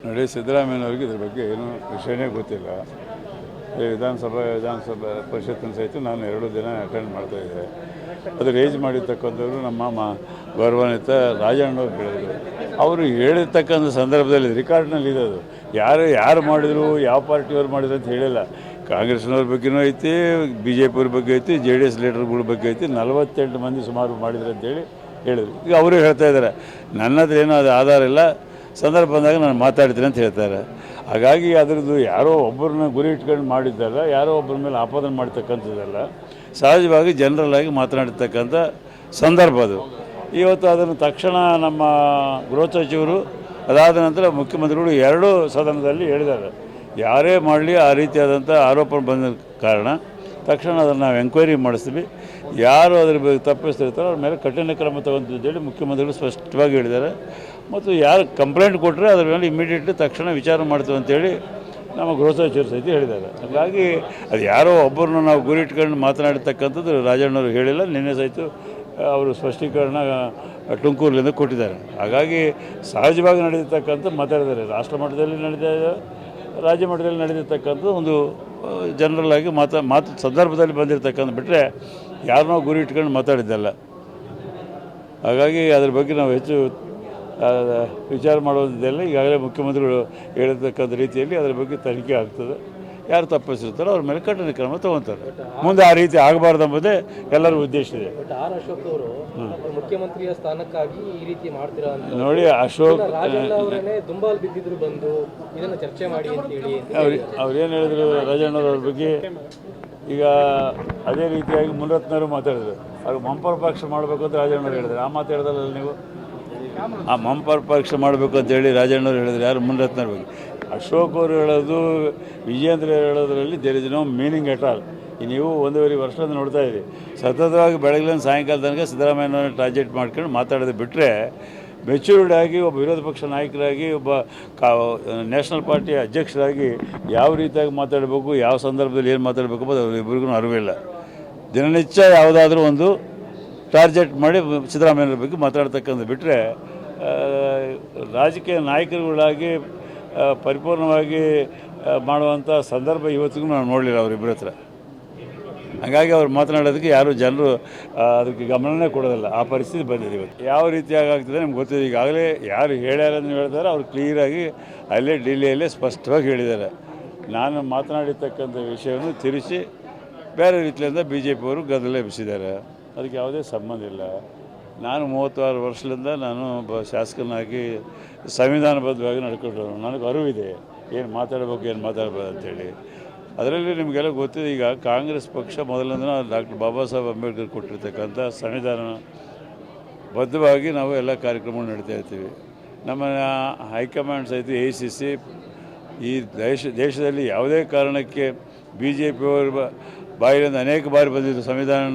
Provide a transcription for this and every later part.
ನೋಡಿ, ಸಿದ್ದರಾಮಯ್ಯನವ್ರಿಗೆ ಇದ್ರ ಬಗ್ಗೆ ಏನೂ ವಿಷಯನೇ ಗೊತ್ತಿಲ್ಲ. ವಿಧಾನಸಭಾ ಪರಿಷತ್ತಿನ ಸಹಿತ ನಾನು 2 ದಿನ ಅಟೆಂಡ್ ಮಾಡ್ತಾಯಿದ್ದೆ. ಅದು ರೇಜ್ ಮಾಡಿರ್ತಕ್ಕಂಥವ್ರು ನಮ್ಮ ಗೌರವಾನ್ವಿತ ರಾಜಣ್ಣವ್ರು ಹೇಳಿದರು. ಅವರು ಹೇಳಿರ್ತಕ್ಕಂಥ ಸಂದರ್ಭದಲ್ಲಿ ರೆಕಾರ್ಡ್ನಲ್ಲಿ ಇದೆ. ಅದು ಯಾರು ಮಾಡಿದರು, ಯಾವ ಪಾರ್ಟಿಯವ್ರು ಮಾಡಿದ್ರು ಅಂತ ಹೇಳಿಲ್ಲ. ಕಾಂಗ್ರೆಸ್ನವ್ರ ಬಗ್ಗೆನೂ ಐತಿ, BJP ಬಗ್ಗೆ ಐತಿ, JDS ಲೀಡರ್ಗಳ ಬಗ್ಗೆ ಐತಿ. 48 ಮಂದಿ ಸುಮಾರು ಮಾಡಿದ್ರು ಅಂತೇಳಿ ಹೇಳಿದರು. ಈಗ ಅವರು ಹೇಳ್ತಾ ಇದ್ದಾರೆ, ನನ್ನ ಹತ್ರ ಏನೋ ಅದು ಆಧಾರ ಇಲ್ಲ, ಸಂದರ್ಭ ಬಂದಾಗ ನಾನು ಮಾತಾಡ್ತೀನಿ ಅಂತ ಹೇಳ್ತಾರೆ. ಹಾಗಾಗಿ ಅದರದ್ದು ಯಾರೋ ಒಬ್ಬರನ್ನ ಗುರಿ ಇಟ್ಕೊಂಡು ಮಾಡಿದ್ದಲ್ಲ, ಯಾರೋ ಒಬ್ಬರ ಮೇಲೆ ಆಪಾದನೆ ಮಾಡ್ತಕ್ಕಂಥದ್ದಲ್ಲ, ಸಹಜವಾಗಿ ಜನರಲ್ಲಾಗಿ ಮಾತನಾಡ್ತಕ್ಕಂಥ ಸಂದರ್ಭ ಅದು. ಇವತ್ತು ಅದನ್ನು ತಕ್ಷಣ ನಮ್ಮ ಗೃಹ ಸಚಿವರು, ಅದಾದ ನಂತರ ಮುಖ್ಯಮಂತ್ರಿಗಳು 2 ಸದನದಲ್ಲಿ ಹೇಳಿದ್ದಾರೆ, ಯಾರೇ ಮಾಡಲಿ ಆ ರೀತಿಯಾದಂಥ ಆರೋಪ ಬಂದ ಕಾರಣ ತಕ್ಷಣ ಅದನ್ನು ನಾವು ಎಂಕ್ವೈರಿ ಮಾಡಿಸ್ತೀವಿ, ಯಾರು ಅದ್ರ ಬಗ್ಗೆ ತಪ್ಪಿಸ್ತಿರ್ತಾರೋ ಅವ್ರ ಮೇಲೆ ಕಠಿಣ ಕ್ರಮ ತಗೊಂತೇಳಿ ಮುಖ್ಯಮಂತ್ರಿಗಳು ಸ್ಪಷ್ಟವಾಗಿ ಹೇಳಿದ್ದಾರೆ. ಮತ್ತು ಯಾರು ಕಂಪ್ಲೇಂಟ್ ಕೊಟ್ಟರೆ ಅದ್ರ ಮೇಲೆ ಇಮಿಡಿಯೇಟ್ಲಿ ತಕ್ಷಣ ವಿಚಾರ ಮಾಡ್ತೀವಿ ಅಂತೇಳಿ ನಮ್ಮ ಗೃಹ ಸಚಿವರು ಸಹಿತ ಹೇಳಿದ್ದಾರೆ. ಹಾಗಾಗಿ ಅದು ಯಾರೋ ಒಬ್ಬರನ್ನ ನಾವು ಗುರಿ ಇಟ್ಕೊಂಡು ಮಾತನಾಡಿರ್ತಕ್ಕಂಥದ್ದು ರಾಜಣ್ಣವರು ಹೇಳಿಲ್ಲ. ನಿನ್ನೆ ಸಹಿತ ಅವರು ಸ್ಪಷ್ಟೀಕರಣ ತುಮಕೂರಿನಿಂದ ಕೊಟ್ಟಿದ್ದಾರೆ. ಹಾಗಾಗಿ ಸಹಜವಾಗಿ ನಡೆದಿರ್ತಕ್ಕಂಥ ಮಾತಾಡಿದ್ದಾರೆ. ರಾಷ್ಟ್ರ ಮಟ್ಟದಲ್ಲಿ ನಡೆದ, ರಾಜ್ಯ ಮಟ್ಟದಲ್ಲಿ ನಡೆದಿರ್ತಕ್ಕಂಥ ಒಂದು ಜನರಲ್ ಆಗಿ ಮಾತು ಸಂದರ್ಭದಲ್ಲಿ ಬಂದಿರತಕ್ಕಂಥ ಬಿಟ್ಟರೆ ಯಾರನ್ನೋ ಗುರಿ ಇಟ್ಕೊಂಡು ಮಾತಾಡಿದ್ದಲ್ಲ. ಹಾಗಾಗಿ ಅದ್ರ ಬಗ್ಗೆ ನಾವು ಹೆಚ್ಚು ವಿಚಾರ ಮಾಡೋದಿಲ್ಲ. ಈಗಾಗಲೇ ಮುಖ್ಯಮಂತ್ರಿಗಳು ಹೇಳಿರ್ತಕ್ಕಂಥ ರೀತಿಯಲ್ಲಿ ಅದರ ಬಗ್ಗೆ ತನಿಖೆ ಆಗ್ತದೆ. ಯಾರು ತಪ್ಪಿಸಿರ್ತಾರೋ ಅವ್ರ ಮೇಲೆ ಕಠಿಣ ಕ್ರಮ ತಗೊತಾರೆ. ಮುಂದೆ ಆ ರೀತಿ ಆಗಬಾರ್ದು ಎಂಬುದೇ ಎಲ್ಲರ ಉದ್ದೇಶ ಇದೆ. ಅಶೋಕ್ ಅವರು ಮುಖ್ಯಮಂತ್ರಿಯ ಸ್ಥಾನಕ್ಕಾಗಿ ಈ ರೀತಿ ಮಾಡ್ತೀರಾ ಅಂತ ನೋಡಿ, ಅಶೋಕ್ ದುಂಬಾಲ್ ಬಿದ್ದಿದ್ರು ಬಂದು ಇದನ್ನು ಚರ್ಚೆ ಮಾಡಿ ಅಂತ ಹೇಳಿ ಅವ್ರೇನು ಹೇಳಿದ್ರು ರಾಜಣ್ಣವ್ರ ಬಗ್ಗೆ. ಈಗ ಅದೇ ರೀತಿಯಾಗಿ ಮುನಿರತ್ನವರು ಮಾತಾಡಿದ್ರು, ಅವ್ರು ಮಂಪರ್ ಪಕ್ಷ ಮಾಡಬೇಕು ಅಂತ ರಾಜಣ್ಣವ್ರು ಹೇಳಿದ್ರು. ಆ ಮಾತು ಹೇಳಿದ್ರಲ್ಲ ನೀವು, ಆ ಮಂಪರ್ ಪಕ್ಷ ಮಾಡಬೇಕು ಅಂತೇಳಿ ರಾಜಣ್ಣವ್ರು ಹೇಳಿದ್ರು. ಯಾರು? ಮುನಿರತ್ನವ್ರ ಬಗ್ಗೆ. ಅಶೋಕ್ ಅವರು ಹೇಳೋದು, ವಿಜೇಂದ್ರ ಹೇಳೋದ್ರಲ್ಲಿ there is no meaning at all. ನೀವು 1.5 ವರ್ಷದಿಂದ ನೋಡ್ತಾ ಇದ್ದೀರಿ, ಸತತವಾಗಿ ಬೆಳಗ್ಲಿಂದ ಸಾಯಂಕಾಲ ತನಕ ಸಿದ್ದರಾಮಯ್ಯನವ್ರನ್ನ ಟಾರ್ಗೆಟ್ ಮಾಡ್ಕೊಂಡು ಮಾತಾಡೋದು ಬಿಟ್ಟರೆ, ಮೆಚ್ಯೂರ್ಡ್ ಆಗಿ ಒಬ್ಬ ವಿರೋಧ ಪಕ್ಷ ನಾಯಕರಾಗಿ, ಒಬ್ಬ ನ್ಯಾಷನಲ್ ಪಾರ್ಟಿಯ ಅಧ್ಯಕ್ಷರಾಗಿ ಯಾವ ರೀತಿಯಾಗಿ ಮಾತಾಡಬೇಕು, ಯಾವ ಸಂದರ್ಭದಲ್ಲಿ ಏನು ಮಾತಾಡಬೇಕು ಅನ್ನೋದು ಅವರಿಬ್ಬರಿಗೂ ಅರಿವಿಲ್ಲ. ದಿನನಿತ್ಯ ಯಾವುದಾದ್ರೂ ಒಂದು ಟಾರ್ಗೆಟ್ ಮಾಡಿ ಸಿದ್ದರಾಮಯ್ಯವ್ರ ಬಗ್ಗೆ ಮಾತಾಡ್ತಕ್ಕಂಥ ಬಿಟ್ಟರೆ, ರಾಜಕೀಯ ನಾಯಕರುಗಳಾಗಿ ಪರಿಪೂರ್ಣವಾಗಿ ಮಾಡುವಂಥ ಸಂದರ್ಭ ಇವತ್ತಿಗೂ ನಾವು ನೋಡಲಿಲ್ಲ ಅವರಿಬ್ಬರ ಹತ್ರ. ಹಾಗಾಗಿ ಅವ್ರು ಮಾತನಾಡೋದಕ್ಕೆ ಯಾರು ಜನರು ಅದಕ್ಕೆ ಗಮನನೇ ಕೊಡೋದಿಲ್ಲ. ಆ ಪರಿಸ್ಥಿತಿ ಬಂದಿದೆ ಇವತ್ತು. ಯಾವ ರೀತಿಯಾಗಿ ಆಗ್ತದೆ ನಿಮ್ಗೆ ಗೊತ್ತಿದೆ. ಈಗಾಗಲೇ ಯಾರು ಹೇಳ್ಯಾರನ್ನು ಹೇಳ್ತಾರೆ, ಅವ್ರು ಕ್ಲಿಯರಾಗಿ ಅಲ್ಲೇ ಡೆಲ್ಲಿಯಲ್ಲೇ ಸ್ಪಷ್ಟವಾಗಿ ಹೇಳಿದ್ದಾರೆ. ನಾನು ಮಾತನಾಡಿರ್ತಕ್ಕಂಥ ವಿಷಯವನ್ನು ತಿರುಚಿ ಬೇರೆ ರೀತಿಯಿಂದ BJP ಅವರು ಗದ್ದಲ ಎಬ್ಬಿಸಿದ್ದಾರೆ. ಅದಕ್ಕೆ ಯಾವುದೇ ಸಂಬಂಧ ಇಲ್ಲ. ನಾನು 36 ವರ್ಷದಿಂದ ನಾನು ಒಬ್ಬ ಶಾಸಕನಾಗಿ ಸಂವಿಧಾನಬದ್ಧವಾಗಿ ನಡ್ಕೊಂಡ್ರು. ನನಗೆ ಅರಿವಿದೆ ಏನು ಮಾತಾಡಬೇಕು, ಏನು ಮಾತಾಡ್ಬೋದು ಅಂಥೇಳಿ. ಅದರಲ್ಲಿ ನಿಮಗೆಲ್ಲ ಗೊತ್ತಿದೆ. ಈಗ ಕಾಂಗ್ರೆಸ್ ಪಕ್ಷ ಮೊದಲಿಂದ ಡಾಕ್ಟರ್ ಬಾಬಾ ಸಾಹೇಬ್ ಅಂಬೇಡ್ಕರ್ ಕೊಟ್ಟಿರ್ತಕ್ಕಂಥ ಸಂವಿಧಾನ ಬದ್ಧವಾಗಿ ನಾವು ಎಲ್ಲ ಕಾರ್ಯಕ್ರಮ ನಡೀತಾ ಇರ್ತೀವಿ. ನಮ್ಮ ಹೈಕಮಾಂಡ್ ಸಹಿತ AICC ಈ ದೇಶದಲ್ಲಿ ಯಾವುದೇ ಕಾರಣಕ್ಕೆ BJP ಅವರ ಬಾಯಿಯಿಂದ ಅನೇಕ ಬಾರಿ ಬಂದಿದ್ದು, ಸಂವಿಧಾನ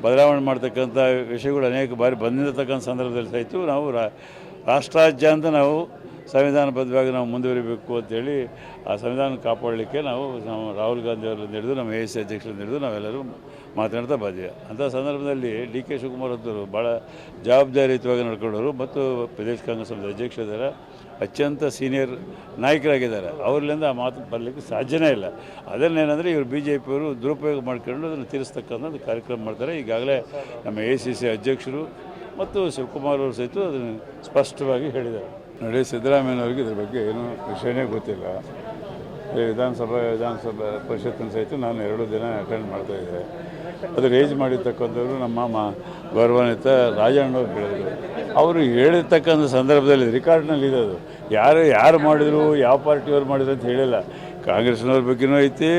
ಬದಲಾವಣೆ ಮಾಡ್ತಕ್ಕಂಥ ವಿಷಯಗಳು ಅನೇಕ ಬಾರಿ ಬಂದಿರತಕ್ಕಂಥ ಸಂದರ್ಭದಲ್ಲಿ ಸಹಿತ ನಾವು ರಾಷ್ಟ್ರಾದ್ಯಂತ ನಾವು ಸಂವಿಧಾನಬದ್ಧವಾಗಿ ನಾವು ಮುಂದುವರಿಬೇಕು ಅಂತೇಳಿ ಆ ಸಂವಿಧಾನ ಕಾಪಾಡಲಿಕ್ಕೆ ನಾವು ರಾಹುಲ್ ಗಾಂಧಿ ಅವರಿಂದ ಹಿಡಿದು ನಮ್ಮ AICC ಅಧ್ಯಕ್ಷರಿಂದ ಹಿಡಿದು ನಾವೆಲ್ಲರೂ ಮಾತನಾಡ್ತಾ ಬಂದಿವೆ. ಅಂಥ ಸಂದರ್ಭದಲ್ಲಿ DK ಶಿವಕುಮಾರ್ ಅಂತವರು ಭಾಳ ಜವಾಬ್ದಾರಿಯುತವಾಗಿ ನಡ್ಕೊಂಡವರು ಮತ್ತು ಪ್ರದೇಶ ಕಾಂಗ್ರೆಸ್ ಅಧ್ಯಕ್ಷರಿದ್ದಾರೆ, ಅತ್ಯಂತ ಸೀನಿಯರ್ ನಾಯಕರಾಗಿದ್ದಾರೆ. ಅವರಿಂದ ಆ ಮಾತು ಬರಲಿಕ್ಕೆ ಸಾಧ್ಯನೇ ಇಲ್ಲ. ಅದನ್ನೇನೆಂದರೆ ಇವರು BJP ಅವರು ದುರುಪಯೋಗ ಮಾಡ್ಕೊಂಡು ಅದನ್ನು ತೀರಿಸ್ತಕ್ಕಂಥ ಕಾರ್ಯಕ್ರಮ ಮಾಡ್ತಾರೆ. ಈಗಾಗಲೇ ನಮ್ಮ AICC ಅಧ್ಯಕ್ಷರು ಮತ್ತು ಶಿವಕುಮಾರ್ ಅವರು ಸಹಿತ ಅದನ್ನು ಸ್ಪಷ್ಟವಾಗಿ ಹೇಳಿದ್ದಾರೆ. ನೋಡಿ, ಸಿದ್ದರಾಮಯ್ಯನವ್ರಿಗೆ ಇದ್ರ ಬಗ್ಗೆ ಏನೂ ವಿಷಯನೇ ಗೊತ್ತಿಲ್ಲ. ವಿಧಾನಸಭಾ ಪರಿಷತ್ತಿನ ಸಹಿತ ನಾನು 2 ದಿನ ಅಟೆಂಡ್ ಮಾಡ್ತಾಯಿದ್ದೆ. ಅದು ರೇಜ್ ಮಾಡಿರ್ತಕ್ಕಂಥವ್ರು ನಮ್ಮ ಗೌರವಾನ್ವಿತ ರಾಜಣ್ಣವ್ರು ಹೇಳಿದರು. ಅವರು ಹೇಳಿರ್ತಕ್ಕಂಥ ಸಂದರ್ಭದಲ್ಲಿ ರೆಕಾರ್ಡ್ನಲ್ಲಿ ಇದೆ. ಅದು ಯಾರು ಮಾಡಿದರು, ಯಾವ ಪಾರ್ಟಿಯವ್ರು ಮಾಡಿದ್ರು ಅಂತ ಹೇಳಿಲ್ಲ. ಕಾಂಗ್ರೆಸ್ನವ್ರ ಬಗ್ಗೆನೂ ಐತಿ,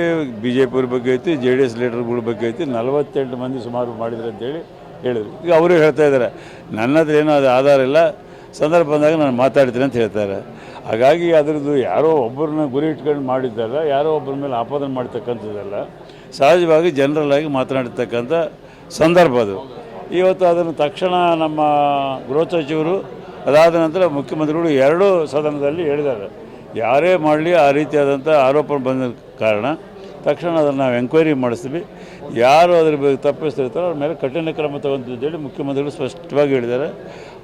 BJP ಅವ್ರ ಬಗ್ಗೆ ಐತಿ, JDS ಲೀಡರ್ಗಳ ಬಗ್ಗೆ ಐತಿ. 48 ಮಂದಿ ಸುಮಾರು ಮಾಡಿದ್ರು ಅಂತೇಳಿ ಹೇಳಿದರು. ಈಗ ಅವರು ಹೇಳ್ತಾ ಇದ್ದಾರೆ, ನನ್ನ ಹತ್ರ ಏನೋ ಅದು ಆಧಾರ ಇಲ್ಲ, ಸಂದರ್ಭ ಬಂದಾಗ ನಾನು ಮಾತಾಡ್ತೀನಿ ಅಂತ ಹೇಳ್ತಾರೆ. ಹಾಗಾಗಿ ಅದರದ್ದು ಯಾರೋ ಒಬ್ಬರನ್ನ ಗುರಿ ಇಟ್ಕೊಂಡು ಮಾಡಿದ್ದಲ್ಲ, ಯಾರೋ ಒಬ್ಬರ ಮೇಲೆ ಆಪಾದನೆ ಮಾಡ್ತಕ್ಕಂಥದ್ದಲ್ಲ, ಸಹಜವಾಗಿ ಜನರಲ್ಲಾಗಿ ಮಾತನಾಡ್ತಕ್ಕಂಥ ಸಂದರ್ಭ ಅದು. ಇವತ್ತು ಅದನ್ನು ತಕ್ಷಣ ನಮ್ಮ ಗೃಹ ಸಚಿವರು, ಅದಾದ ನಂತರ ಮುಖ್ಯಮಂತ್ರಿಗಳು 2 ಸದನದಲ್ಲಿ ಹೇಳಿದ್ದಾರೆ, ಯಾರೇ ಮಾಡಲಿ ಆ ರೀತಿಯಾದಂಥ ಆರೋಪ ಬಂದ ಕಾರಣ ತಕ್ಷಣ ಅದನ್ನು ನಾವು ಎಂಕ್ವೈರಿ ಮಾಡಿಸ್ತೀವಿ, ಯಾರು ಅದ್ರ ಬಗ್ಗೆ ತಪ್ಪಿಸ್ತಿರ್ತಾರೋ ಅವ್ರ ಮೇಲೆ ಕಠಿಣ ಕ್ರಮ ತಗೊಂತೇಳಿ ಮುಖ್ಯಮಂತ್ರಿಗಳು ಸ್ಪಷ್ಟವಾಗಿ ಹೇಳಿದ್ದಾರೆ.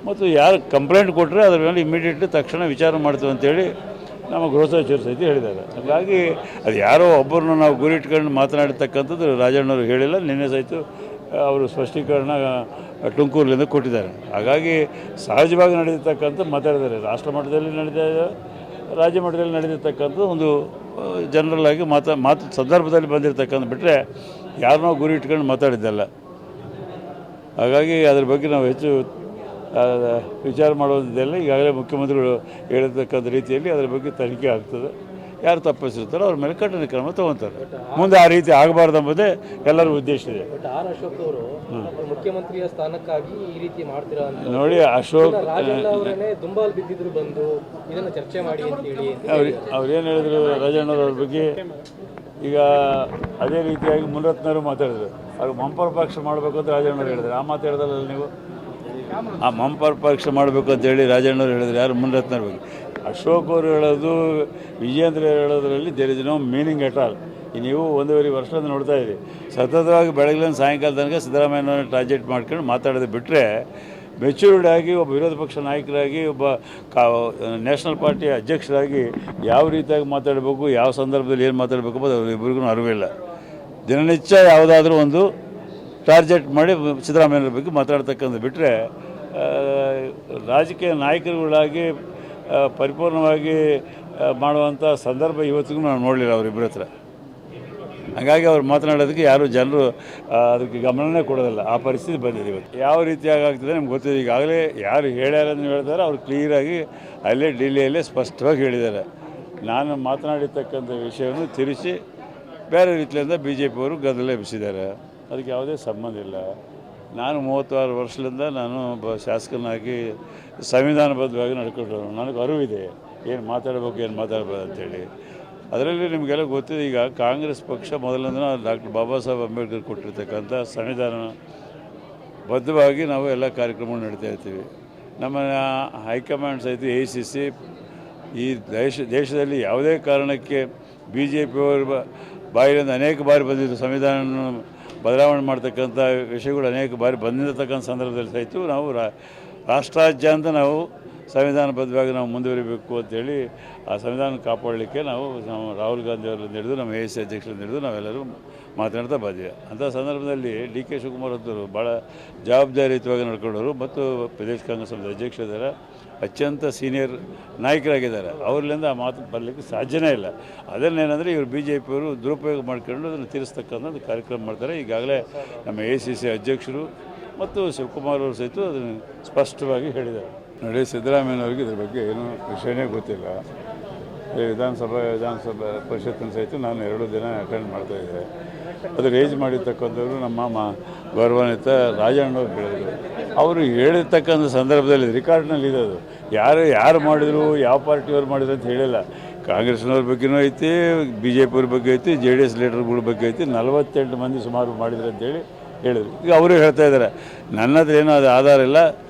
ಮತ್ತು ಯಾರು ಕಂಪ್ಲೇಂಟ್ ಕೊಟ್ಟರೆ ಅದ್ರ ಮೇಲೆ ಇಮಿಡಿಯೇಟ್ಲಿ ತಕ್ಷಣ ವಿಚಾರ ಮಾಡ್ತೀವಿ ಅಂತೇಳಿ ನಮ್ಮ ಗೃಹ ಸಚಿವರು ಸಹಿತ ಹೇಳಿದ್ದಾರೆ. ಹಾಗಾಗಿ ಅದು ಯಾರೋ ಒಬ್ಬರನ್ನ ನಾವು ಗುರಿ ಇಟ್ಕೊಂಡು ಮಾತನಾಡಿರ್ತಕ್ಕಂಥದ್ದು ರಾಜಣ್ಣವರು ಹೇಳಿಲ್ಲ. ನಿನ್ನೆ ಸಹಿತ ಅವರು ಸ್ಪಷ್ಟೀಕರಣ ತುಮಕೂರಿನಿಂದ ಕೊಟ್ಟಿದ್ದಾರೆ. ಹಾಗಾಗಿ ಸಹಜವಾಗಿ ನಡೆದಿರ್ತಕ್ಕಂಥ ಮಾತಾಡಿದ್ದಾರೆ. ರಾಷ್ಟ್ರ ಮಟ್ಟದಲ್ಲಿ ನಡೆದಿದೆ, ರಾಜ್ಯ ಮಟ್ಟದಲ್ಲಿ ನಡೆದಿರ್ತಕ್ಕಂಥದ್ದು ಒಂದು ಜನರಲ್ ಆಗಿ ಮಾತು ಸಂದರ್ಭದಲ್ಲಿ ಬಂದಿರತಕ್ಕಂಥ ಬಿಟ್ಟರೆ ಯಾರನ್ನೋ ಗುರಿ ಇಟ್ಕೊಂಡು ಮಾತಾಡಿದ್ದಲ್ಲ. ಹಾಗಾಗಿ ಅದ್ರ ಬಗ್ಗೆ ನಾವು ಹೆಚ್ಚು ವಿಚಾರ ಮಾಡೋದಿಲ್ಲ. ಈಗಾಗಲೇ ಮುಖ್ಯಮಂತ್ರಿಗಳು ಹೇಳಿರ್ತಕ್ಕಂಥ ರೀತಿಯಲ್ಲಿ ಅದರ ಬಗ್ಗೆ ತನಿಖೆ ಆಗ್ತದೆ. ಯಾರು ತಪ್ಪಿಸಿರ್ತಾರೋ ಅವ್ರ ಮೇಲೆ ಕಠಿಣ ಕ್ರಮ ತಗೊತಾರೆ. ಮುಂದೆ ಆ ರೀತಿ ಆಗಬಾರ್ದು ಎಂಬುದೇ ಎಲ್ಲರ ಉದ್ದೇಶ ಇದೆ. ಆರ್ ಅಶೋಕ್ ಅವರು ಮುಖ್ಯಮಂತ್ರಿಯ ಸ್ಥಾನಕ್ಕಾಗಿ ಈ ರೀತಿ ಮಾಡ್ತೀರಾ ಅಂತ ನೋಡಿ, ಅಶೋಕ್ ಅವರನ್ನೇ ದುಂಬಾಲ್ ಬಿದ್ದಿದ್ರು ಬಂದು ಇದನ್ನು ಚರ್ಚೆ ಮಾಡಿ ಅಂತ ಹೇಳಿ ಅವ್ರೇನು ಹೇಳಿದ್ರು ರಾಜಣ್ಣವ್ರ ಬಗ್ಗೆ. ಈಗ ಅದೇ ರೀತಿಯಾಗಿ ಮುನರತ್ನವರು ಮಾತಾಡಿದ್ರು. ಅವ್ರು ಮಂಪರ್ ಪಕ್ಷ ಮಾಡಬೇಕು ಅಂತ ರಾಜಣ್ಣವ್ರು ಹೇಳಿದ್ರು. ಆ ಮಾತು ಹೇಳಿದ್ರಲ್ಲ ನೀವು, ಆ ಮಂಪರ್ ಪಕ್ಷ ಮಾಡಬೇಕು ಅಂತೇಳಿ ರಾಜಣ್ಣವ್ರು ಹೇಳಿದ್ರು. ಯಾರು? ಮುನರತ್ನವ್ರ ಬಗ್ಗೆ. ಅಶೋಕ್ ಅವರು ಹೇಳೋದು, ವಿಜೇಂದ್ರ ಹೇಳೋದ್ರಲ್ಲಿ there is no meaning at all. ನೀವು 1.5 ವರ್ಷದಿಂದ ನೋಡ್ತಾ ಇದ್ದೀರಿ. ಸತತವಾಗಿ ಬೆಳಗಿನ ಸಾಯಂಕಾಲ ತನಕ ಸಿದ್ದರಾಮಯ್ಯನವ್ರನ್ನ ಟಾರ್ಗೆಟ್ ಮಾಡ್ಕೊಂಡು ಮಾತಾಡೋದು ಬಿಟ್ಟರೆ, ಮೆಚ್ಯೂರ್ಡ್ ಆಗಿ ಒಬ್ಬ ವಿರೋಧ ಪಕ್ಷ ನಾಯಕರಾಗಿ, ಒಬ್ಬ ನ್ಯಾಷನಲ್ ಪಾರ್ಟಿಯ ಅಧ್ಯಕ್ಷರಾಗಿ ಯಾವ ರೀತಿಯಾಗಿ ಮಾತಾಡಬೇಕು, ಯಾವ ಸಂದರ್ಭದಲ್ಲಿ ಏನು ಮಾತಾಡಬೇಕು ಅನ್ನೋದು ಅವರಿಬ್ಬರಿಗೂ ಅರಿವಿಲ್ಲ. ದಿನನಿತ್ಯ ಯಾವುದಾದ್ರೂ ಒಂದು ಟಾರ್ಗೆಟ್ ಮಾಡಿ ಸಿದ್ದರಾಮಯ್ಯವ್ರ ಬಗ್ಗೆ ಮಾತಾಡ್ತಕ್ಕಂಥ ಬಿಟ್ಟರೆ, ರಾಜಕೀಯ ನಾಯಕರುಗಳಾಗಿ ಪರಿಪೂರ್ಣವಾಗಿ ಮಾಡುವಂಥ ಸಂದರ್ಭ ಇವತ್ತಿಗೂ ನಾನು ನೋಡಲಿಲ್ಲ ಅವರಿಬ್ಬರ ಹತ್ರ. ಹಾಗಾಗಿ ಅವ್ರು ಮಾತನಾಡೋದಕ್ಕೆ ಯಾರು ಜನರು ಅದಕ್ಕೆ ಗಮನನೇ ಕೊಡೋದಿಲ್ಲ. ಆ ಪರಿಸ್ಥಿತಿ ಬಂದಿದೆ ಇವತ್ತು. ಯಾವ ರೀತಿಯಾಗಿ ಆಗ್ತದೆ ನಿಮ್ಗೆ ಗೊತ್ತಿದೆ. ಈಗಾಗಲೇ ಯಾರು ಹೇಳ್ಯಾರನ್ನು ಹೇಳ್ತಾರೆ, ಅವ್ರು ಕ್ಲಿಯರಾಗಿ ಅಲ್ಲೇ ಡಿಲ್ಲಿಯಲ್ಲೇ ಸ್ಪಷ್ಟವಾಗಿ ಹೇಳಿದ್ದಾರೆ. ನಾನು ಮಾತನಾಡಿರ್ತಕ್ಕಂಥ ವಿಷಯವನ್ನು ತಿರುಚಿ ಬೇರೆ ರೀತಿಯಿಂದ BJP ಅವರು ಗದ್ದಲ ಎಬ್ಬಿಸಿದ್ದಾರೆ. ಅದಕ್ಕೆ ಯಾವುದೇ ಸಂಬಂಧ ಇಲ್ಲ. ನಾನು 36 ವರ್ಷದಿಂದ ನಾನು ಒಬ್ಬ ಶಾಸಕನಾಗಿ ಸಂವಿಧಾನಬದ್ಧವಾಗಿ ನಡ್ಕೊಂಡ್ರು. ನನಗೆ ಅರಿವಿದೆ ಏನು ಮಾತಾಡಬೇಕು, ಏನು ಮಾತಾಡ್ಬೋದು ಅಂತೇಳಿ. ಅದರಲ್ಲಿ ನಿಮಗೆಲ್ಲ ಗೊತ್ತಿದೆ. ಈಗ ಕಾಂಗ್ರೆಸ್ ಪಕ್ಷ ಮೊದಲಿಂದ ಡಾಕ್ಟರ್ ಬಾಬಾ ಸಾಹೇಬ್ ಅಂಬೇಡ್ಕರ್ ಕೊಟ್ಟಿರ್ತಕ್ಕಂಥ ಸಂವಿಧಾನ ಬದ್ಧವಾಗಿ ನಾವು ಎಲ್ಲ ಕಾರ್ಯಕ್ರಮಗಳು ನಡೀತಾ ಇರ್ತೀವಿ. ನಮ್ಮ ಹೈಕಮಾಂಡ್ ಸಹಿತ AICC ಈ ದೇಶದಲ್ಲಿ ಯಾವುದೇ ಕಾರಣಕ್ಕೆ BJP ಅವರ ಬಾಯಿಯಿಂದ ಅನೇಕ ಬಾರಿ ಬಂದಿದ್ದು, ಸಂವಿಧಾನ ಬದಲಾವಣೆ ಮಾಡ್ತಕ್ಕಂಥ ವಿಷಯಗಳು ಅನೇಕ ಬಾರಿ ಬಂದಿರತಕ್ಕಂಥ ಸಂದರ್ಭದಲ್ಲಿ ಸಹಿತ ನಾವು ರಾಷ್ಟ್ರಾದ್ಯಂತ ನಾವು ಸಂವಿಧಾನಬದ್ಧವಾಗಿ ನಾವು ಮುಂದುವರಿಬೇಕು ಅಂತೇಳಿ ಆ ಸಂವಿಧಾನ ಕಾಪಾಡಲಿಕ್ಕೆ ನಾವು ರಾಹುಲ್ ಗಾಂಧಿ ಅವರಿಂದ ಹಿಡಿದು ನಮ್ಮ AICC ಅಧ್ಯಕ್ಷರಿಂದ ಹಿಡಿದು ನಾವೆಲ್ಲರೂ ಮಾತನಾಡ್ತಾ ಬಂದಿವೆ. ಅಂಥ ಸಂದರ್ಭದಲ್ಲಿ DK ಶಿವಕುಮಾರ್ ಅಂತವರು ಭಾಳ ಜವಾಬ್ದಾರಿಯುತವಾಗಿ ನಡ್ಕೊಂಡವರು ಮತ್ತು ಪ್ರದೇಶ ಕಾಂಗ್ರೆಸ್ ಅಧ್ಯಕ್ಷರಿದ್ದಾರೆ, ಅತ್ಯಂತ ಸೀನಿಯರ್ ನಾಯಕರಾಗಿದ್ದಾರೆ. ಅವರಿಂದ ಆ ಮಾತು ಬರಲಿಕ್ಕೆ ಸಾಧ್ಯನೇ ಇಲ್ಲ. ಅದನ್ನೇನೆಂದರೆ ಇವರು BJP ಅವರು ದುರುಪಯೋಗ ಮಾಡ್ಕೊಂಡು ಅದನ್ನು ತೀರಿಸ್ತಕ್ಕಂಥ ಕಾರ್ಯಕ್ರಮ ಮಾಡ್ತಾರೆ. ಈಗಾಗಲೇ ನಮ್ಮ AICC ಅಧ್ಯಕ್ಷರು ಮತ್ತು ಶಿವಕುಮಾರ್ ಅವರು ಸಹಿತ ಅದನ್ನು ಸ್ಪಷ್ಟವಾಗಿ ಹೇಳಿದ್ದಾರೆ. ನೋಡಿ, ಸಿದ್ದರಾಮಯ್ಯನವ್ರಿಗೆ ಇದ್ರ ಬಗ್ಗೆ ಏನೂ ವಿಷಯನೇ ಗೊತ್ತಿಲ್ಲ. ವಿಧಾನಸಭಾ ಪರಿಷತ್ತಿನ ಸಹಿತ ನಾನು 2 ದಿನ ಅಟೆಂಡ್ ಮಾಡ್ತಾಯಿದ್ದೆ. ಅದು ರೇಜ್ ಮಾಡಿರ್ತಕ್ಕಂಥವ್ರು ನಮ್ಮ ಗೌರವಾನ್ವಿತ ರಾಜಣ್ಣವ್ರು ಹೇಳಿದರು. ಅವರು ಹೇಳಿರ್ತಕ್ಕಂಥ ಸಂದರ್ಭದಲ್ಲಿ ರೆಕಾರ್ಡ್ನಲ್ಲಿ ಇದೆ. ಅದು ಯಾರು ಮಾಡಿದರು, ಯಾವ ಪಾರ್ಟಿಯವ್ರು ಮಾಡಿದ್ರು ಅಂತ ಹೇಳಿಲ್ಲ. ಕಾಂಗ್ರೆಸ್ನವ್ರ ಬಗ್ಗೆನೂ ಐತಿ, BJP ಅವ್ರ ಬಗ್ಗೆ ಐತಿ, JDS ಲೀಡರ್ಗಳ ಬಗ್ಗೆ ಐತಿ. 48 ಮಂದಿ ಸುಮಾರು ಮಾಡಿದ್ರು ಅಂತೇಳಿ ಹೇಳಿದರು. ಈಗ ಅವರು ಹೇಳ್ತಾ ಇದ್ದಾರೆ, ನನ್ನ ಹತ್ರ ಏನೋ ಅದು ಆಧಾರ ಇಲ್ಲ,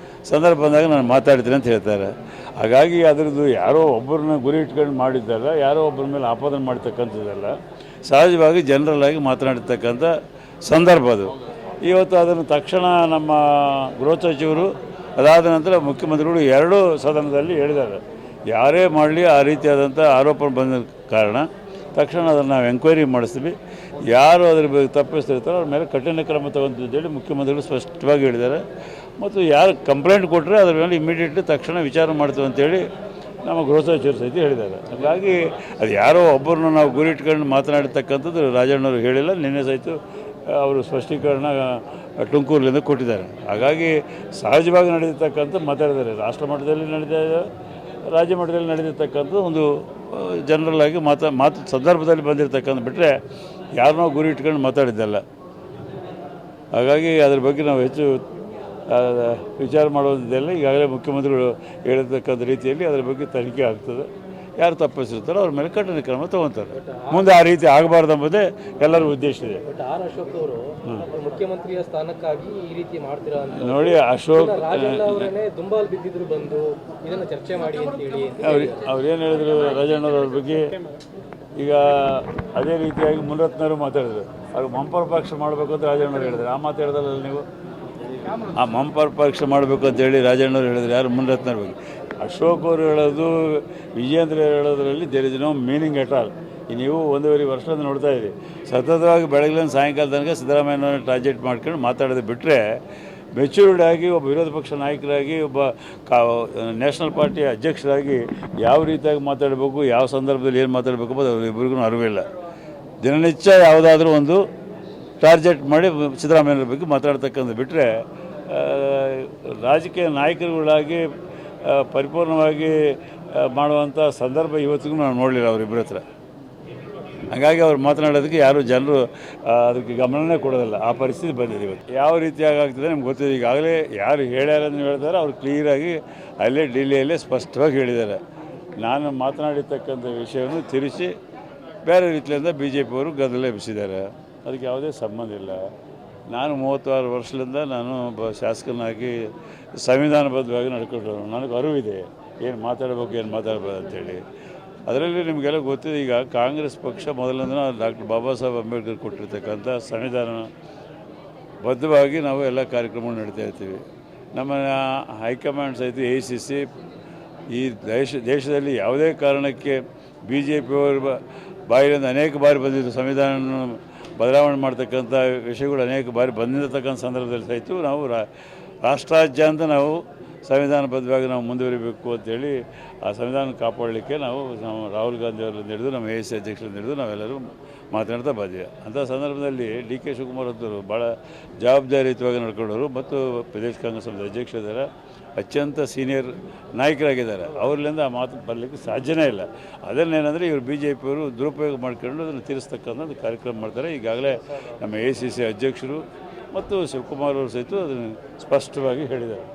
ಸಂದರ್ಭ ಬಂದಾಗ ನಾನು ಮಾತಾಡ್ತೀನಿ ಅಂತ ಹೇಳ್ತಾರೆ. ಹಾಗಾಗಿ ಅದರದ್ದು ಯಾರೋ ಒಬ್ಬರನ್ನ ಗುರಿ ಇಟ್ಕೊಂಡು ಮಾಡಿದ್ದಲ್ಲ, ಯಾರೋ ಒಬ್ಬರ ಮೇಲೆ ಆಪಾದನೆ ಮಾಡ್ತಕ್ಕಂಥದ್ದಲ್ಲ. ಸಹಜವಾಗಿ ಜನರಲ್ ಆಗಿ ಮಾತನಾಡಿರ್ತಕ್ಕಂಥ ಸಂದರ್ಭ ಅದು. ಇವತ್ತು ಅದನ್ನು ತಕ್ಷಣ ನಮ್ಮ ಗೃಹ ಸಚಿವರು, ಅದಾದ ನಂತರ ಮುಖ್ಯಮಂತ್ರಿಗಳು 2 ಸದನದಲ್ಲಿ ಹೇಳಿದ್ದಾರೆ. ಯಾರೇ ಮಾಡಲಿ ಆ ರೀತಿಯಾದಂಥ ಆರೋಪ ಬಂದ ಕಾರಣ ತಕ್ಷಣ ಅದನ್ನು ನಾವು ಎಂಕ್ವೈರಿ ಮಾಡಿಸ್ತೀವಿ. ಯಾರು ಅದ್ರ ಬಗ್ಗೆ ತಪ್ಪಿಸ್ತಿರ್ತಾರೋ ಅವ್ರ ಮೇಲೆ ಕಠಿಣ ಕ್ರಮ ತಗೊಂತೇಳಿ ಮುಖ್ಯಮಂತ್ರಿಗಳು ಸ್ಪಷ್ಟವಾಗಿ ಹೇಳಿದ್ದಾರೆ. ಮತ್ತು ಯಾರು ಕಂಪ್ಲೇಂಟ್ ಕೊಟ್ಟರೆ ಅದ್ರ ಮೇಲೆ ಇಮಿಡಿಯೇಟ್ಲಿ ತಕ್ಷಣ ವಿಚಾರ ಮಾಡ್ತೀವಿ ಅಂತೇಳಿ ನಮ್ಮ ಗೃಹ ಸಚಿವರು ಸಹಿತ ಹೇಳಿದ್ದಾರೆ. ಹಾಗಾಗಿ ಅದು ಯಾರೋ ಒಬ್ಬರನ್ನ ನಾವು ಗುರಿ ಇಟ್ಕೊಂಡು ಮಾತನಾಡಿರ್ತಕ್ಕಂಥದ್ದು ರಾಜಣ್ಣವರು ಹೇಳಿಲ್ಲ. ನಿನ್ನೆ ಸಹಿತ ಅವರು ಸ್ಪಷ್ಟೀಕರಣ ತುಮಕೂರಿನಿಂದ ಕೊಟ್ಟಿದ್ದಾರೆ. ಹಾಗಾಗಿ ಸಹಜವಾಗಿ ನಡೆದಿರ್ತಕ್ಕಂಥ ಮಾತಾಡಿದ್ದಾರೆ. ರಾಷ್ಟ್ರ ಮಟ್ಟದಲ್ಲಿ ನಡೆದಿದೆ, ರಾಜ್ಯ ಮಟ್ಟದಲ್ಲಿ ನಡೆದಿರ್ತಕ್ಕಂಥದ್ದು ಒಂದು ಜನರಲ್ ಆಗಿ ಮಾತು ಸಂದರ್ಭದಲ್ಲಿ ಬಂದಿರತಕ್ಕಂಥ ಬಿಟ್ಟರೆ ಯಾರನ್ನೋ ಗುರಿ ಇಟ್ಕೊಂಡು ಮಾತಾಡಿದ್ದಲ್ಲ. ಹಾಗಾಗಿ ಅದ್ರ ಬಗ್ಗೆ ನಾವು ಹೆಚ್ಚು ವಿಚಾರ ಮಾಡೋದಿಲ್ಲ. ಈಗಾಗಲೇ ಮುಖ್ಯಮಂತ್ರಿಗಳು ಹೇಳಿರ್ತಕ್ಕಂಥ ರೀತಿಯಲ್ಲಿ ಅದರ ಬಗ್ಗೆ ತನಿಖೆ ಆಗ್ತದೆ. ಯಾರು ತಪ್ಪಿಸಿರ್ತಾರೋ ಅವ್ರ ಮೇಲೆ ಕಠಿಣ ಕ್ರಮ ತಗೊತಾರೆ. ಮುಂದೆ ಆ ರೀತಿ ಆಗಬಾರ್ದು ಎಂಬುದೇ ಎಲ್ಲರ ಉದ್ದೇಶ ಇದೆ. ಆರ್ ಅಶೋಕ್ ಅವರು ಮುಖ್ಯಮಂತ್ರಿಯ ಸ್ಥಾನಕ್ಕಾಗಿ ಈ ರೀತಿ ಮಾಡ್ತೀರಾ ಅಂತ ನೋಡಿ, ಅಶೋಕ್ ಅವರನ್ನೇ ದುಂಬಾಲ್ ಬಿದ್ದಿದ್ರು ಬಂದು ಇದನ್ನು ಚರ್ಚೆ ಮಾಡಿ ಅಂತ ಹೇಳಿ ಅವ್ರೇನು ಹೇಳಿದ್ರು ರಾಜಣ್ಣವ್ರ ಬಗ್ಗೆ. ಈಗ ಅದೇ ರೀತಿಯಾಗಿ ಮುನರತ್ನವರು ಮಾತಾಡಿದ್ರು. ಅವ್ರು ಮಂಪರ್ ಪಕ್ಷ ಮಾಡಬೇಕು ಅಂತ ರಾಜಣ್ಣವ್ರು ಹೇಳಿದ್ರು. ಆ ಮಾತು ಹೇಳಿದ್ರಲ್ಲ ನೀವು, ಆ ಮಂಪರ್ ಪಕ್ಷ ಮಾಡಬೇಕು ಅಂತೇಳಿ ರಾಜಣ್ಣವ್ರು ಹೇಳಿದ್ರು. ಯಾರು? ಮುನರತ್ನವ್ರ ಬಗ್ಗೆ. ಅಶೋಕ್ ಅವರು ಹೇಳೋದು, ವಿಜೇಂದ್ರ ಹೇಳೋದ್ರಲ್ಲಿ there is no meaning at all. ನೀವು 1.5 ವರ್ಷದಿಂದ ನೋಡ್ತಾ ಇದ್ದೀರಿ, ಸತತವಾಗಿ ಬೆಳಗ್ಗಿನ ಸಾಯಂಕಾಲ ತನಕ ಸಿದ್ದರಾಮಯ್ಯನವ್ರನ್ನ ಟಾರ್ಗೆಟ್ ಮಾಡ್ಕೊಂಡು ಮಾತಾಡೋದು ಬಿಟ್ಟರೆ, ಮೆಚ್ಯೂರ್ಡ್ ಆಗಿ ಒಬ್ಬ ವಿರೋಧ ಪಕ್ಷ ನಾಯಕರಾಗಿ, ಒಬ್ಬ ನ್ಯಾಷನಲ್ ಪಾರ್ಟಿ ಅಧ್ಯಕ್ಷರಾಗಿ ಯಾವ ರೀತಿಯಾಗಿ ಮಾತಾಡಬೇಕು, ಯಾವ ಸಂದರ್ಭದಲ್ಲಿ ಏನು ಮಾತಾಡಬೇಕು ಅನ್ನೋದು ಅವರಿಬ್ಬರಿಗೂ ಅರಿವಿಲ್ಲ. ದಿನನಿತ್ಯ ಯಾವುದಾದ್ರೂ ಒಂದು ಟಾರ್ಗೆಟ್ ಮಾಡಿ ಸಿದ್ದರಾಮಯ್ಯವ್ರ ಬಗ್ಗೆ ಮಾತಾಡ್ತಕ್ಕಂಥ ಬಿಟ್ಟರೆ, ರಾಜಕೀಯ ನಾಯಕರುಗಳಾಗಿ ಪರಿಪೂರ್ಣವಾಗಿ ಮಾಡುವಂಥ ಸಂದರ್ಭ ಇವತ್ತಿಗೂ ನಾವು ನೋಡಲಿಲ್ಲ ಅವರಿಬ್ಬರ ಹತ್ರ. ಹಾಗಾಗಿ ಅವ್ರು ಮಾತನಾಡೋದಕ್ಕೆ ಯಾರು ಜನರು ಅದಕ್ಕೆ ಗಮನನೇ ಕೊಡೋದಿಲ್ಲ. ಆ ಪರಿಸ್ಥಿತಿ ಬಂದಿದೆ ಇವತ್ತು. ಯಾವ ರೀತಿಯಾಗಿ ಆಗ್ತದೆ ನಮ್ಗೆ ಗೊತ್ತಿದೆ. ಈಗಾಗಲೇ ಯಾರು ಹೇಳ್ಯಾರನ್ನು ಹೇಳ್ತಾರೆ, ಅವ್ರು ಕ್ಲಿಯರಾಗಿ ಅಲ್ಲೇ ಡಿಲ್ಲಿಯಲ್ಲೇ ಸ್ಪಷ್ಟವಾಗಿ ಹೇಳಿದ್ದಾರೆ. ನಾನು ಮಾತನಾಡಿರ್ತಕ್ಕಂಥ ವಿಷಯವನ್ನು ತಿರುಚಿ ಬೇರೆ ರೀತಿಯಿಂದ BJPಯವರು ಗದ್ದಲ ಎಬ್ಬಿಸಿದ್ದಾರೆ. ಅದಕ್ಕೆ ಯಾವುದೇ ಸಂಬಂಧ ಇಲ್ಲ. ನಾನು 36 ವರ್ಷದಿಂದ ನಾನು ಒಬ್ಬ ಶಾಸಕನಾಗಿ ಸಂವಿಧಾನಬದ್ಧವಾಗಿ ನಡ್ಕೊಂಡ್ರು. ನನಗೆ ಅರಿವಿದೆ ಏನು ಮಾತಾಡಬೇಕು, ಏನು ಮಾತಾಡಬಾರ್ದು ಅಂತೇಳಿ. ಅದರಲ್ಲಿ ನಿಮಗೆಲ್ಲ ಗೊತ್ತಿದೆ. ಈಗ ಕಾಂಗ್ರೆಸ್ ಪಕ್ಷ ಮೊದಲಿಂದ ಡಾಕ್ಟರ್ ಬಾಬಾ ಸಾಹೇಬ್ ಅಂಬೇಡ್ಕರ್ ಕೊಟ್ಟಿರ್ತಕ್ಕಂಥ ಸಂವಿಧಾನ ಬದ್ಧವಾಗಿ ನಾವು ಎಲ್ಲ ಕಾರ್ಯಕ್ರಮ ನಡೀತಾ ಇರ್ತೀವಿ. ನಮ್ಮ ಹೈಕಮಾಂಡ್ ಸಹಿತ ACC ಈ ದೇಶದಲ್ಲಿ ಯಾವುದೇ ಕಾರಣಕ್ಕೆ BJPಯವ್ರ ಬಾಯಿಯಿಂದ ಅನೇಕ ಬಾರಿ ಬಂದಿದ್ದು, ಸಂವಿಧಾನ ಬದಲಾವಣೆ ಮಾಡ್ತಕ್ಕಂಥ ವಿಷಯಗಳು ಅನೇಕ ಬಾರಿ ಬಂದಿರತಕ್ಕಂಥ ಸಂದರ್ಭದಲ್ಲಿ ಸಹಿತ ನಾವು ರಾಷ್ಟ್ರಾದ್ಯಂತ ನಾವು ಸಂವಿಧಾನಬದ್ಧವಾಗಿ ನಾವು ಮುಂದುವರಿಬೇಕು ಅಂತೇಳಿ ಆ ಸಂವಿಧಾನ ಕಾಪಾಡಲಿಕ್ಕೆ ನಾವು ರಾಹುಲ್ ಗಾಂಧಿ ಅವರಿಂದ ಹಿಡಿದು ನಮ್ಮ AIC ಅಧ್ಯಕ್ಷರಿಂದ ಹಿಡಿದು ನಾವೆಲ್ಲರೂ ಮಾತನಾಡ್ತಾ ಬಂದಿವೆ. ಅಂಥ ಸಂದರ್ಭದಲ್ಲಿ DK ಶಿವಕುಮಾರ್ ಅಂತವರು ಭಾಳ ಜವಾಬ್ದಾರಿಯುತವಾಗಿ ನಡ್ಕೊಂಡವರು ಮತ್ತು ಪ್ರದೇಶ ಕಾಂಗ್ರೆಸ್ ಅಧ್ಯಕ್ಷರಿದ್ದಾರೆ, ಅತ್ಯಂತ ಸೀನಿಯರ್ ನಾಯಕರಾಗಿದ್ದಾರೆ. ಅವರಿಂದ ಆ ಮಾತು ಬರಲಿಕ್ಕೆ ಸಾಧ್ಯನೇ ಇಲ್ಲ. ಅದನ್ನೇನೆಂದರೆ ಇವರು BJPಯವರು ದುರುಪಯೋಗ ಮಾಡ್ಕೊಂಡು ಅದನ್ನು ತೀರಿಸ್ತಕ್ಕಂಥ ಕಾರ್ಯಕ್ರಮ ಮಾಡ್ತಾರೆ. ಈಗಾಗಲೇ ನಮ್ಮ ACC ಅಧ್ಯಕ್ಷರು ಮತ್ತು ಶಿವಕುಮಾರ್ ಅವರು ಸಹಿತ ಅದನ್ನು ಸ್ಪಷ್ಟವಾಗಿ ಹೇಳಿದ್ದಾರೆ.